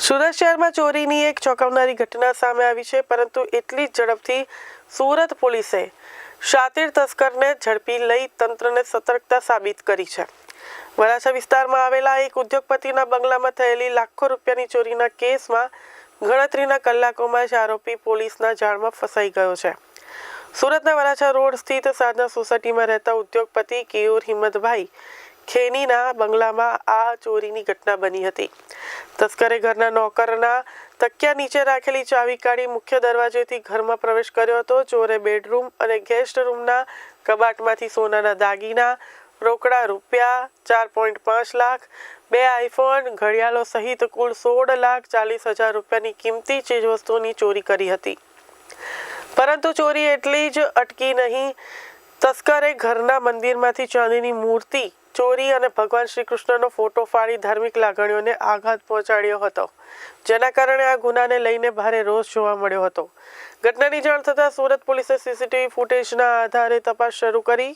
સુરત શહેરમાં ચોરીની એક ચોંકાવનારી ઘટના સામે આવી છે, પરંતુ એટલી જ ઝડપથી સુરત પોલીસે શાતીર તસ્કરને ઝડપી લઈ તંત્રને સતર્કતા સાબિત કરી છે। વરાછા વિસ્તારમાં આવેલા એક ઉદ્યોગપતિના બંગલામાં થયેલી લાખો રૂપિયાની ચોરીના કેસમાં ગણતરીના કલાકોમાં જ આરોપી પોલીસના જાળમાં ફસાઈ ગયો છે। સુરતના વરાછા રોડ સ્થિત સાધના સોસાયટીમાં રહેતા ઉદ્યોગપતિ કેયુર હિંમતભાઈ ખેનીના બંગલામાં આ ચોરીની ઘટના બની હતી। તસ્કરે ઘરના નોકરના તકિયા નીચે રાખેલી ચાવી કાઢી મુખ્ય દરવાજેથી ઘરમાં પ્રવેશ કર્યો હતો। ચોરે બેડરૂમ અને ગેસ્ટ રૂમના કબાટમાંથી સોનાના દાગીના, રોકડા રૂપિયા 4.5 લાખ, 2 આઈફોન, ઘડિયાળો સહિત કુલ 16,40,000 રૂપિયાની કિંમતી ચીજવસ્તુઓની ચોરી કરી હતી। પરંતુ ચોરી એટલી જ અટકી નહીં। તસ્કરે ઘરના મંદિરમાંથી ચાંદીની મૂર્તિ ચોરી અને ભગવાન શ્રી કૃષ્ણનો ફોટો ફાડી ધાર્મિક લાગણીઓને આઘાત પહોંચાડ્યો હતો, જેના કારણે આ ગુનાને લઈને ભારે રોષ જોવા મળ્યો હતો। ઘટનાની જાણ થતાં સુરત પોલીસે સીસીટીવી ફૂટેજના આધારે તપાસ શરૂ કરી।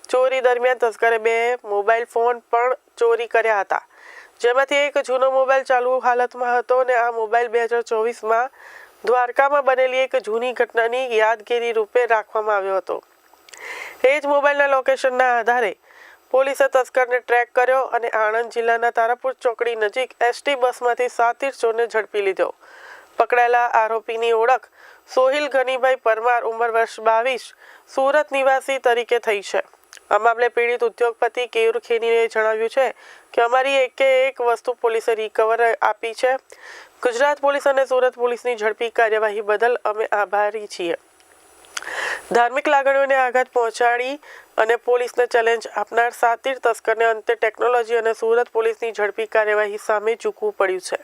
ચોરી દરમિયાન તસ્કરે 2 મોબાઈલ ફોન પણ ચોરી કર્યા હતા, જેમાંથી એક જૂનો મોબાઈલ ચાલુ હાલતમાં હતો અને આ મોબાઈલ 2024માં દ્વારકામાં બનેલી એક જૂની ઘટનાની યાદગીરી રૂપે રાખવામાં આવ્યો હતો। એ જ મોબાઈલના લોકેશનના આધારે પોલીસે તસ્કરને ટ્રેક કર્યો અને આણંદ જિલ્લાના તારાપુર ચોકડી નજીક એસટી બસમાંથી શાતીર ચોરને ઝડપી લીધો। પકડાયેલા આરોપીની ઓળખ સોહિલ ગનીભાઈ પરમાર, ઉંમર વર્ષ 22, સુરત નિવાસી તરીકે થઈ છે। આ મામલે પીડિત ઉદ્યોગપતિ કેયુર ખેનીએ જણાવ્યું છે કે અમારી એકે એક વસ્તુ પોલીસે રિકવર આપી છે। ગુજરાત પોલીસ અને સુરત પોલીસની ઝડપી કાર્યવાહી બદલ અમે આભારી છીએ। ધાર્મિક લાગણીઓને આઘાત પહોંચાડી અને પોલીસને ચેલેન્જ આપનાર શાતીર તસ્કરને અંતે ટેકનોલોજી અને સુરત પોલીસની ઝડપી કાર્યવાહી સામે ઝૂકવું પડ્યું છે।